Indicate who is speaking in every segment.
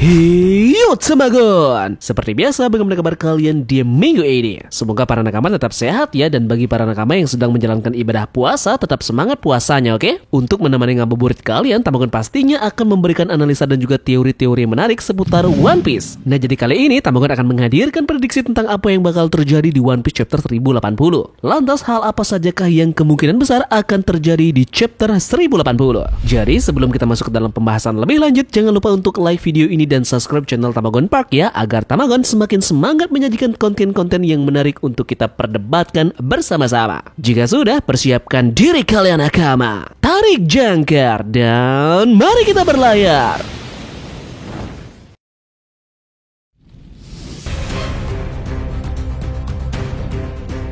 Speaker 1: Hiyo Tamagon, seperti biasa bagaimana kabar kalian di minggu ini? Semoga para nakama tetap sehat ya. Dan bagi para nakama yang sedang menjalankan ibadah puasa, tetap semangat puasanya, oke? Untuk menemani ngabuburit kalian, Tamagon pastinya akan memberikan analisa dan juga teori-teori menarik seputar One Piece. Nah, jadi kali ini Tamagon akan menghadirkan prediksi tentang apa yang bakal terjadi di One Piece chapter 1080. Lantas hal apa sajakah yang kemungkinan besar akan terjadi di chapter 1080? Jadi sebelum kita masuk ke dalam pembahasan lebih lanjut, jangan lupa untuk like video ini dan subscribe channel Tamagon Park ya, agar Tamagon semakin semangat menyajikan konten-konten yang menarik untuk kita perdebatkan bersama-sama. Jika sudah, persiapkan diri kalian nakama, tarik jangkar, dan mari kita berlayar.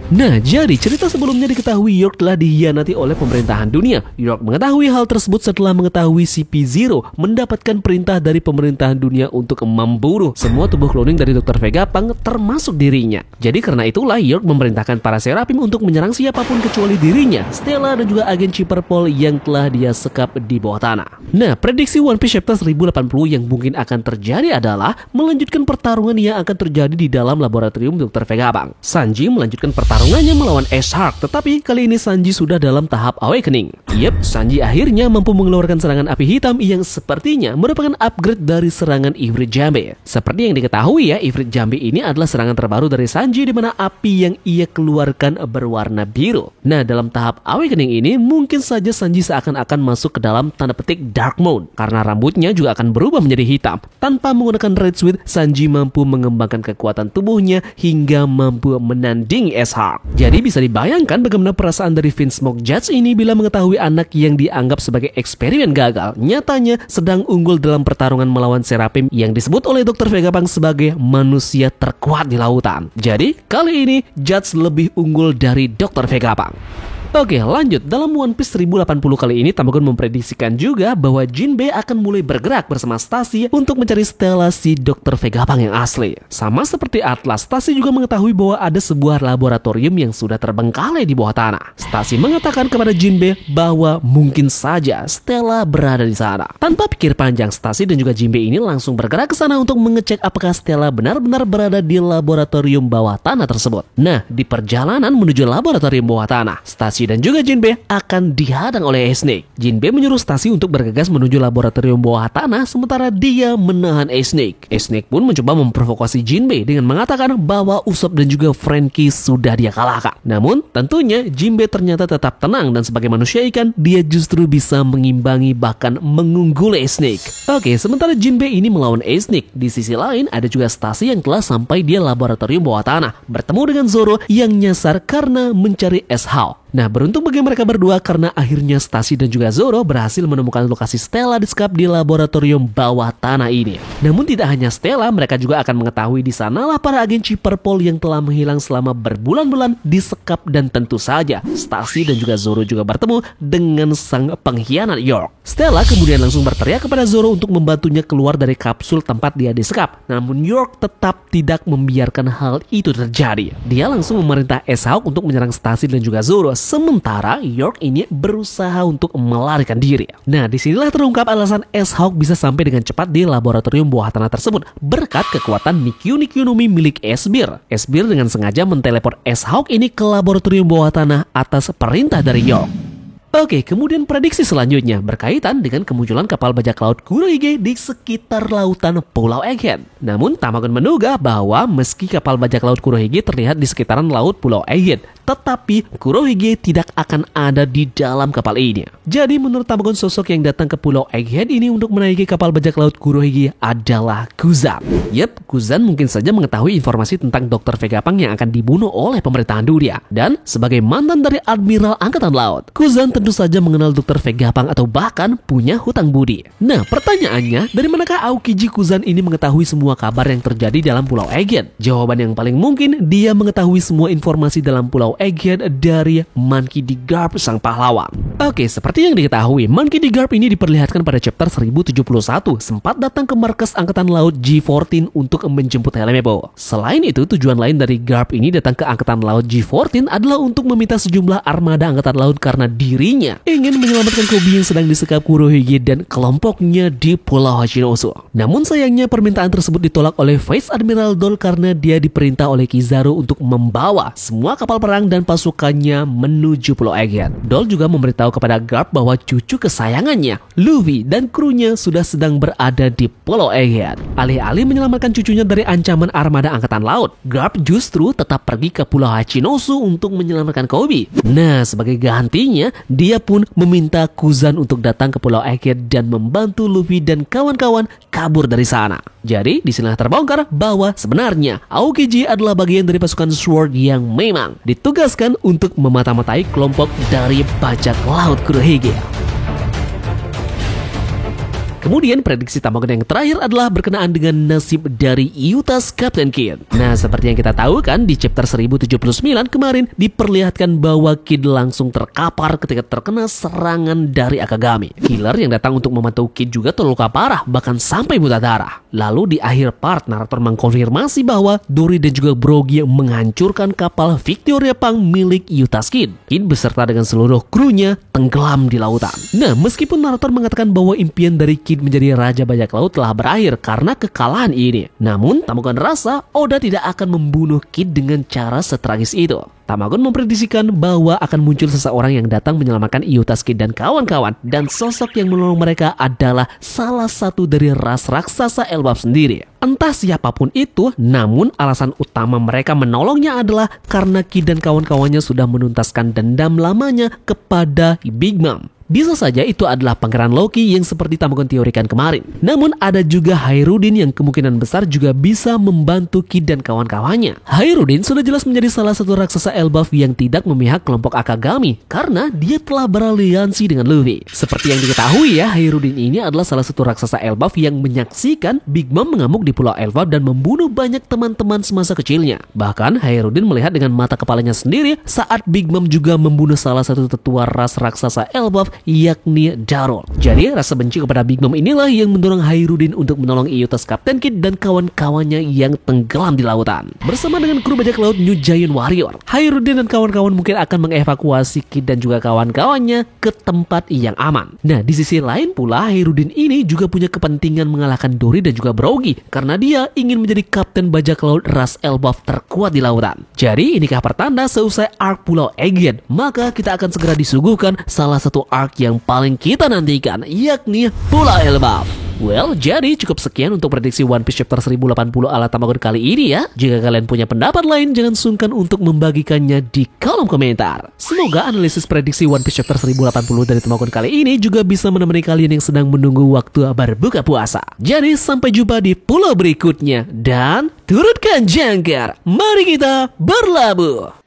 Speaker 1: Nah, jadi cerita sebelumnya diketahui York telah dikhianati oleh pemerintahan dunia. York mengetahui hal tersebut setelah mengetahui CP0 mendapatkan perintah dari pemerintahan dunia untuk memburu semua tubuh cloning dari Dr. Vegapunk termasuk dirinya. Jadi karena itulah York memerintahkan para Seraphim untuk menyerang siapapun kecuali dirinya, Stella dan juga agen Chipperpol yang telah dia sekap di bawah tanah. Nah, prediksi One Piece chapter 1080 yang mungkin akan terjadi adalah melanjutkan pertarungan yang akan terjadi di dalam laboratorium Dr. Vegapunk. Sanji melanjutkan pertarungannya melawan Ace-Hulk, tetapi kali ini Sanji sudah dalam tahap awakening. Yep, Sanji akhirnya mampu mengeluarkan serangan api hitam yang sepertinya merupakan upgrade dari serangan Ifrit Jambe. Seperti yang diketahui ya, Ifrit Jambe ini adalah serangan terbaru dari Sanji di mana api yang ia keluarkan berwarna biru. Nah, dalam tahap awakening ini mungkin saja Sanji seakan-akan masuk ke dalam tanda petik dark mode karena rambutnya juga akan berubah menjadi hitam. Tanpa menggunakan red switch, Sanji mampu mengembangkan kekuatan tubuhnya hingga mampu menandingi Ace-Hulk. Jadi bisa dibayangkan bagaimana perasaan dari Vince Smoke Judge ini bila mengetahui anak yang dianggap sebagai eksperimen gagal nyatanya sedang unggul dalam pertarungan melawan Seraphim yang disebut oleh Dr. Vegapunk sebagai manusia terkuat di lautan. Jadi kali ini Judge lebih unggul dari Dr. Vegapunk. Oke, lanjut. Dalam One Piece 1080 kali ini, Tamagon memprediksikan juga bahwa Jinbe akan mulai bergerak bersama Stacy untuk mencari Stella si Dr. Vegapunk yang asli. Sama seperti Atlas, Stacy juga mengetahui bahwa ada sebuah laboratorium yang sudah terbengkalai di bawah tanah. Stacy mengatakan kepada Jinbe bahwa mungkin saja Stella berada di sana. Tanpa pikir panjang, Stacy dan juga Jinbe ini langsung bergerak ke sana untuk mengecek apakah Stella benar-benar berada di laboratorium bawah tanah tersebut. Nah, di perjalanan menuju laboratorium bawah tanah, Stacy dan juga Jinbe akan dihadang oleh Snake. Jinbe menyuruh Stacy untuk bergegas menuju laboratorium bawah tanah sementara dia menahan Snake. Snake pun mencoba memprovokasi Jinbe dengan mengatakan bahwa Usopp dan juga Franky sudah dia kalahkan. Namun tentunya Jinbe ternyata tetap tenang dan sebagai manusia ikan dia justru bisa mengimbangi bahkan mengungguli Snake. Oke, sementara Jinbe ini melawan Snake, di sisi lain ada juga Stacy yang telah sampai di laboratorium bawah tanah bertemu dengan Zoro yang nyasar karena mencari Ace-Hulk. Nah, beruntung bagi mereka berdua karena akhirnya Stacy dan juga Zoro berhasil menemukan lokasi Stella di sekap di laboratorium bawah tanah ini. Namun tidak hanya Stella, mereka juga akan mengetahui di sanalah para agen Chipperpol yang telah menghilang selama berbulan-bulan di sekap dan tentu saja Stacy dan juga Zoro juga bertemu dengan sang pengkhianat York. Stella kemudian langsung berteriak kepada Zoro untuk membantunya keluar dari kapsul tempat dia disekap. Namun York tetap tidak membiarkan hal itu terjadi. Dia langsung memerintah Ace-Hulk untuk menyerang Stacy dan juga Zoro. Sementara York ini berusaha untuk melarikan diri. Nah, disinilah terungkap alasan Ace-Hulk bisa sampai dengan cepat di laboratorium bawah tanah tersebut berkat kekuatan Nikyu no Mi milik Esbir. Esbir dengan sengaja menteleport Ace-Hulk ini ke laboratorium bawah tanah atas perintah dari York. Oke, kemudian prediksi selanjutnya berkaitan dengan kemunculan kapal bajak laut Kurohige di sekitar lautan Pulau Egghead. Namun Tamagon menduga bahwa meski kapal bajak laut Kurohige terlihat di sekitaran laut Pulau Egghead, tetapi Kurohige tidak akan ada di dalam kapal ini. Jadi menurut Tamagon, sosok yang datang ke Pulau Egghead ini untuk menaiki kapal bajak laut Kurohige adalah Kuzan. Yep, Kuzan mungkin saja mengetahui informasi tentang Dr. Vegapunk yang akan dibunuh oleh pemerintahan dunia. Dan sebagai mantan dari Admiral Angkatan Laut, Kuzan tentu saja mengenal Dr. Vegapunk atau bahkan punya hutang budi. Nah, pertanyaannya, dari manakah Aokiji Kuzan ini mengetahui semua kabar yang terjadi dalam Pulau Egghead? Jawaban yang paling mungkin, dia mengetahui semua informasi dalam Pulau Egghead dari Monkey D. Garp, sang pahlawan. Oke, seperti yang diketahui, Monkey D. Garp ini diperlihatkan pada chapter 1071 sempat datang ke markas Angkatan Laut G14 untuk menjemput Helmeppo. Selain itu, tujuan lain dari Garp ini datang ke Angkatan Laut G14 adalah untuk meminta sejumlah armada Angkatan Laut karena diri gantinya ingin menyelamatkan Koby yang sedang disekap Kurohige dan kelompoknya di Pulau Hachinosu. Namun sayangnya permintaan tersebut ditolak oleh Vice Admiral Dol karena dia diperintah oleh Kizaru untuk membawa semua kapal perang dan pasukannya menuju Pulau Egghead. Dol juga memberitahu kepada Garp bahwa cucu kesayangannya, Luffy dan krunya sudah sedang berada di Pulau Egghead. Alih-alih menyelamatkan cucunya dari ancaman armada angkatan laut, Garp justru tetap pergi ke Pulau Hachinosu untuk menyelamatkan Koby. Nah, sebagai gantinya, dia pun meminta Kuzan untuk datang ke Pulau Egghead dan membantu Luffy dan kawan-kawan kabur dari sana. Jadi, disinilah terbongkar bahwa sebenarnya Aokiji adalah bagian dari pasukan Sword yang memang ditugaskan untuk memata-matai kelompok dari bajak laut Kurohige. Kemudian prediksi Tamagon yang terakhir adalah berkenaan dengan nasib dari Yutas Captain Kidd. Nah, seperti yang kita tahu kan, di chapter 1079 kemarin diperlihatkan bahwa Kidd langsung terkapar ketika terkena serangan dari Akagami. Killer yang datang untuk membantu Kidd juga terluka parah, bahkan sampai buta darah. Lalu di akhir part, narator mengkonfirmasi bahwa Dory dan juga Brogy menghancurkan kapal Victoria Pang milik Yutas Kidd. Kidd beserta dengan seluruh krunya tenggelam di lautan. Nah, meskipun narator mengatakan bahwa impian dari Kidd menjadi raja bajak laut telah berakhir karena kekalahan ini, namun Tamagon rasa Oda tidak akan membunuh Kidd dengan cara setragis itu. Tamagon memprediksikan bahwa akan muncul seseorang yang datang menyelamatkan Yutas Kidd dan kawan-kawan, dan sosok yang menolong mereka adalah salah satu dari ras raksasa Elbaf sendiri. Entah siapapun itu, namun alasan utama mereka menolongnya adalah karena Kidd dan kawan-kawannya sudah menuntaskan dendam lamanya kepada Big Mom. Bisa saja itu adalah Pangeran Loki yang seperti Tamagon teorikan kemarin. Namun ada juga Hairudin yang kemungkinan besar juga bisa membantu Kidd dan kawan-kawannya. Hairudin sudah jelas menjadi salah satu raksasa Elbaf yang tidak memihak kelompok Akagami karena dia telah beraliansi dengan Luffy. Seperti yang diketahui ya, Hairudin ini adalah salah satu raksasa Elbaf yang menyaksikan Big Mom mengamuk di Pulau Elbaf dan membunuh banyak teman-teman semasa kecilnya. Bahkan Hairudin melihat dengan mata kepalanya sendiri saat Big Mom juga membunuh salah satu tetua ras raksasa Elbaf, yakni Darol. Jadi rasa benci kepada Big Mom inilah yang mendorong Hairudin untuk menolong Yutas Captain Kidd dan kawan-kawannya yang tenggelam di lautan. Bersama dengan kru bajak laut New Giant Warrior, Hairudin dan kawan-kawan mungkin akan mengevakuasi Kidd dan juga kawan-kawannya ke tempat yang aman. Nah, di sisi lain pula Hairudin ini juga punya kepentingan mengalahkan Dory dan juga Brogy karena dia ingin menjadi kapten bajak laut ras Elbaf terkuat di lautan. Jadi inikah pertanda seusai arc Pulau Egghead, maka kita akan segera disuguhkan salah satu arc yang paling kita nantikan, yakni Pulau Elbaf. Well, jadi cukup sekian untuk prediksi One Piece chapter 1080 ala Tamagon kali ini ya. Jika kalian punya pendapat lain, jangan sungkan untuk membagikannya di kolom komentar. Semoga analisis prediksi One Piece chapter 1080 dari Tamagon kali ini juga bisa menemani kalian yang sedang menunggu waktu berbuka puasa. Jadi sampai jumpa di pulau berikutnya, dan turutkan jangkar, mari kita berlabuh.